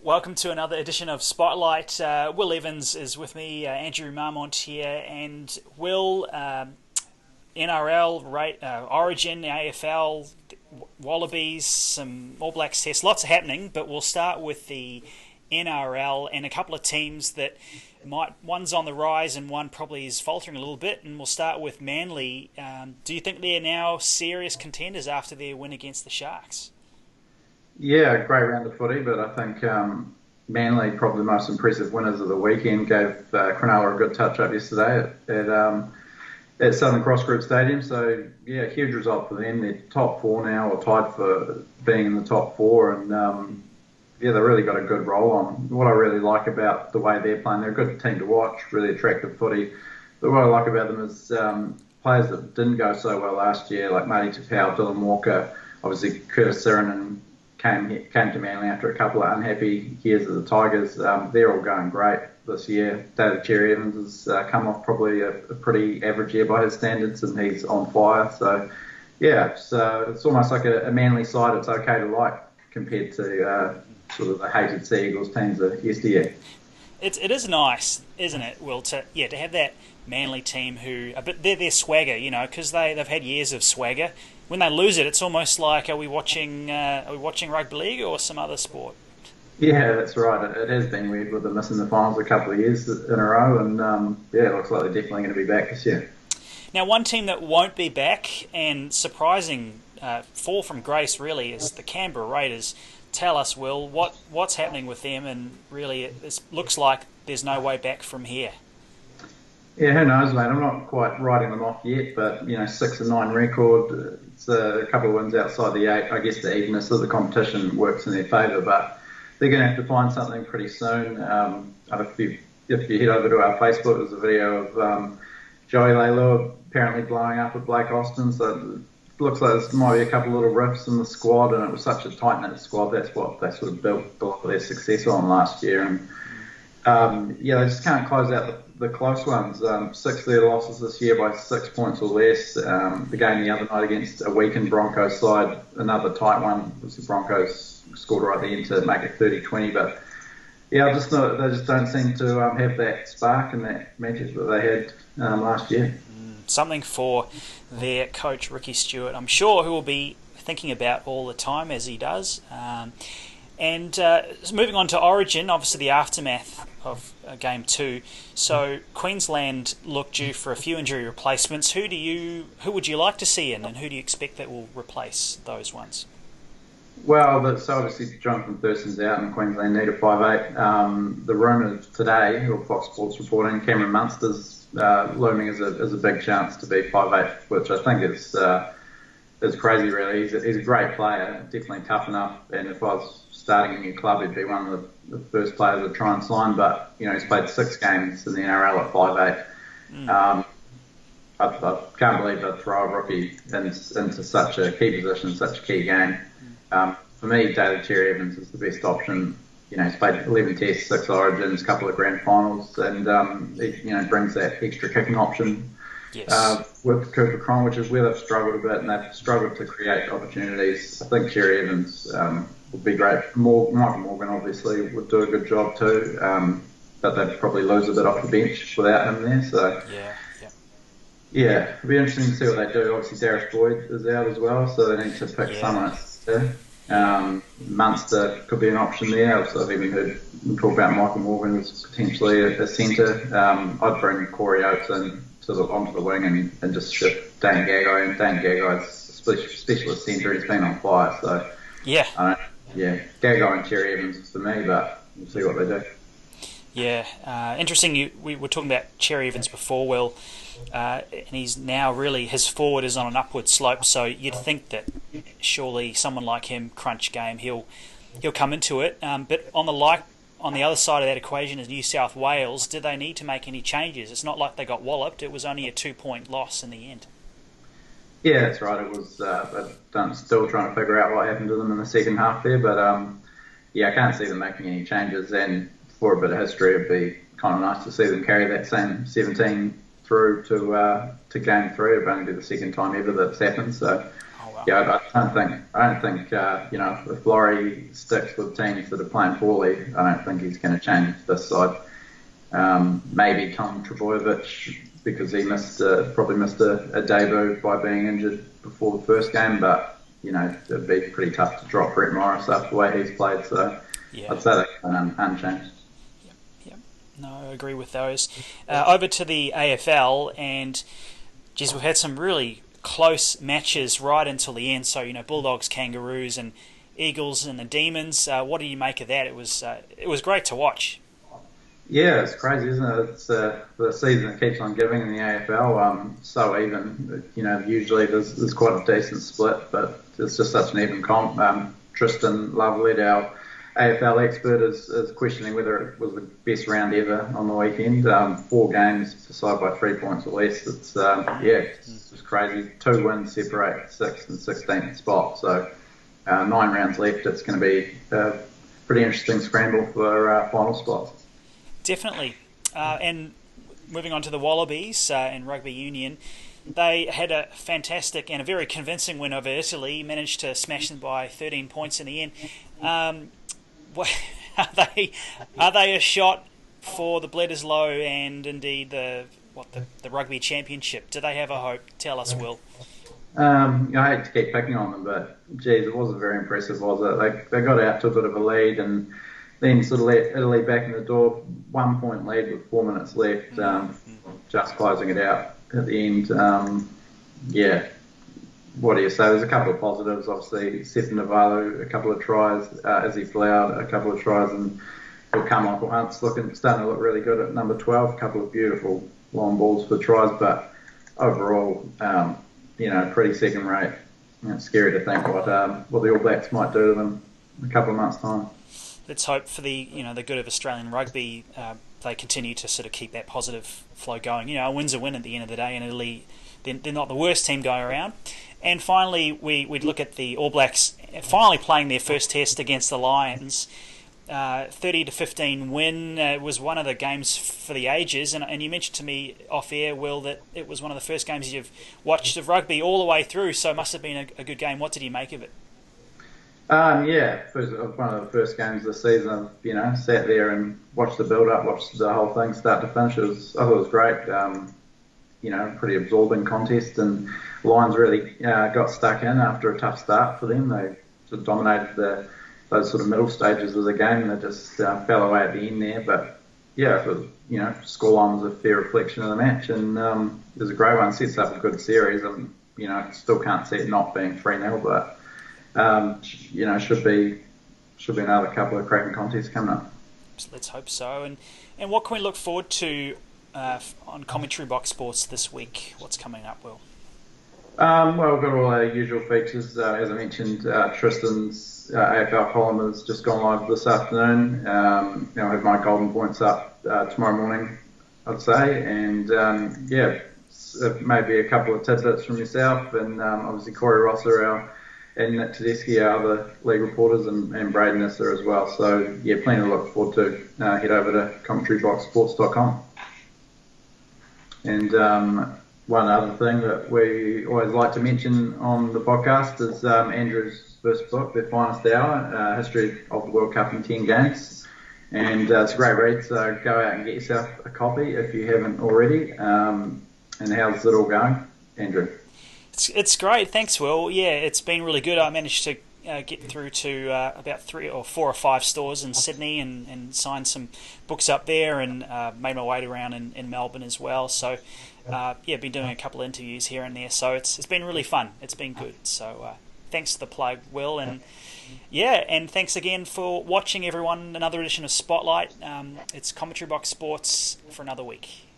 Welcome to another edition of Spotlight. Will Evans is with me, Andrew Marmont here, and Will, NRL, Origin, AFL, Wallabies, some All Blacks Test, lots happening, but we'll start with the NRL and a couple of teams that one's on the rise and one probably is faltering a little bit, and we'll start with Manly. Do you think they're now serious contenders after their win against the Sharks? Yeah, great round of footy, but I think Manly, probably the most impressive winners of the weekend, gave Cronulla a good touch-up yesterday at Southern Cross Group Stadium. So, yeah, huge result for them. They're top four now, or tied for being in the top four, and yeah, they've really got a good roll on. What I really like about the way they're playing, they're a good team to watch, really attractive footy. But what I like about them is players that didn't go so well last year, like Marty Tapau, Dylan Walker, obviously Curtis Sirenin, came to Manly after a couple of unhappy years of the Tigers. They're all going great this year. David Cherry Evans has come off probably a pretty average year by his standards, and he's on fire. So, yeah, so it's almost like a Manly side it's okay to like compared to sort of the hated Sea Eagles teams of yesteryear. It is nice, isn't it, Will, to have that Manly team who, but they're their swagger, because they've had years of swagger. When they lose it, it's almost like, are we watching rugby league or some other sport? Yeah, that's right. It has been weird with them missing the finals a couple of years in a row, and yeah, it looks like they're definitely going to be back this year. Now, one team that won't be back, and surprising fall from grace really, is the Canberra Raiders. Tell us, Will, what's happening with them, and really it looks like there's no way back from here. Yeah, who knows, mate? I'm not quite writing them off yet, but 6-9 record. It's a couple of wins outside the 8. I guess the evenness of the competition works in their favour, but they're going to have to find something pretty soon. If you head over to our Facebook, there's a video of Joey Leilua apparently blowing up at Blake Austin. So it looks like there might be a couple of little rifts in the squad, and it was such a tight-knit squad. That's what they sort of built their success on last year. And yeah, they just can't close out the close ones. 6 of their losses this year by 6 points or less. The game the other night against a weakened Broncos side, another tight one, was the Broncos scored right at the end to make it 30-20. But yeah, they just don't seem to have that spark and that magic that they had last year. Something for their coach, Ricky Stewart, I'm sure, who will be thinking about all the time, as he does. And moving on to Origin, obviously the aftermath of Game 2. So Queensland look due for a few injury replacements. Who would you like to see in, and who do you expect that will replace those ones? Well, so obviously Jonathan Thurston's out, and Queensland need a 5'8". The rumour today, or Fox Sports reporting, Cameron Munster's looming as a big chance to be 5'8", which I think is crazy, really. He's a great player, definitely tough enough, and if I was starting a new club, he'd be one of the first players I'd try and sign. But he's played 6 games in the NRL at 5'8". I can't believe they'd throw a rookie into such a key position, such a key game. For me, David Cherry Evans is the best option. He's played 11 tests, 6 origins, a couple of grand finals, and he brings that extra kicking option. Yes. With Cooper Cron, which is where they've struggled a bit, and they've struggled to create opportunities. I think Cherry Evans would be great. Michael Morgan obviously would do a good job too, but they'd probably lose a bit off the bench without him there. So yeah, it'll be interesting to see what they do. Obviously, Darius Boyd is out as well, so they need to pick someone. Munster could be an option there. I've even heard them talk about Michael Morgan as potentially a centre. I'd bring Corey Oates onto the wing and just shift Dane Gagai. And Dane Gagai's specialist centre. He's been on fire. So yeah, Gagai and Cherry Evans for me, but we'll see what they do. Yeah, interesting. We were talking about Cherry Evans before, Will, and he's now really, his forward is on an upward slope. So you'd think that surely someone like him, crunch game, he'll come into it. But on the other side of that equation is New South Wales. Do they need to make any changes? It's not like they got walloped. It was only a 2-point loss in the end. Yeah, that's right. It was. I'm still trying to figure out what happened to them in the second half there, but yeah, I can't see them making any changes. And for a bit of history, it'd be kind of nice to see them carry that same 17 through to Game 3. It'd only be the second time ever that's happened. So, yeah, I don't think if Laurie sticks with teams that are playing poorly, I don't think he's going to change this side. Maybe Tom Trebojevic, because he probably missed a debut by being injured before the first game, but it'd be pretty tough to drop Brett Morris after the way he's played. So Yeah. I'd say that's unchanged. Yep. No, I agree with those. Over to the AFL, and geez, we've had some really close matches right until the end. So Bulldogs, Kangaroos, and Eagles and the Demons. What do you make of that? It was great to watch. Yeah, it's crazy, isn't it? It's the season that keeps on giving in the AFL. So even, usually there's quite a decent split, but it's just such an even comp. Tristan Lovelett, our AFL expert, is questioning whether it was the best round ever on the weekend. 4 games decided by 3 points or less. It's just crazy. 2 wins separate 6th and 16th spot. So 9 rounds left. It's going to be a pretty interesting scramble for final spots. Definitely. And moving on to the Wallabies in rugby union, they had a fantastic and a very convincing win over Italy, managed to smash them by 13 points in the end. Are they a shot for the Bledisloe and indeed the rugby championship? Do they have a hope? Tell us, Will. I hate to keep picking on them, but geez, it wasn't very impressive, was it? They got out to a bit of a lead and then sort of let Italy back in the door. 1 point lead with 4 minutes left, just closing it out at the end. What do you say? There's a couple of positives. Obviously, Stephen Navalu, a couple of tries. Izzy Floud, a couple of tries, and Carmichael Hunt's starting to look really good at number 12. A couple of beautiful long balls for tries, but overall, pretty second rate. It's scary to think what the All Blacks might do to them in a couple of months' time. Let's hope for the good of Australian rugby. They continue to sort of keep that positive flow going. A win's a win at the end of the day, and Italy, they're not the worst team going around. And finally, we'd look at the All Blacks finally playing their first test against the Lions. 30-15 win was one of the games for the ages, and you mentioned to me off air, Will, that it was one of the first games you've watched of rugby all the way through, so it must have been a good game. What did you make of it? It was one of the first games of the season. I've sat there and watched the build-up, watched the whole thing start to finish. I thought it was great. Pretty absorbing contest, and Lions really got stuck in after a tough start for them. They sort of dominated those sort of middle stages of the game. They just fell away at the end there. But scoreline was a fair reflection of the match, and it was a great one. Sets up a good series, and still can't see it not being 3-0, but. Should be another couple of cracking contests coming up. Let's hope so. And what can we look forward to on Commentary Box Sports this week? What's coming up, Will? We've got all our usual features. As I mentioned, Tristan's AFL column has just gone live this afternoon. I have my golden points up tomorrow morning, I'd say, and maybe a couple of tidbits from yourself, and obviously Corey Rosser, and Nick Tedeschi, our other league reporters, and Braden Nisser as well. So, plenty to look forward to. Head over to commentaryboxsports.com. And one other thing that we always like to mention on the podcast is Andrew's first book, The Finest Hour, History of the World Cup in 10 Games. And it's a great read, so go out and get yourself a copy if you haven't already. And how's it all going, Andrew? It's great, thanks, Will. Yeah, it's been really good. I managed to get through to about 3 or 4 or 5 stores in Sydney and sign some books up there, and made my way around in Melbourne as well. So, been doing a couple of interviews here and there. So it's been really fun. It's been good. So thanks for the plug, Will, and thanks again for watching, everyone. Another edition of Spotlight. It's Commentary Box Sports for another week.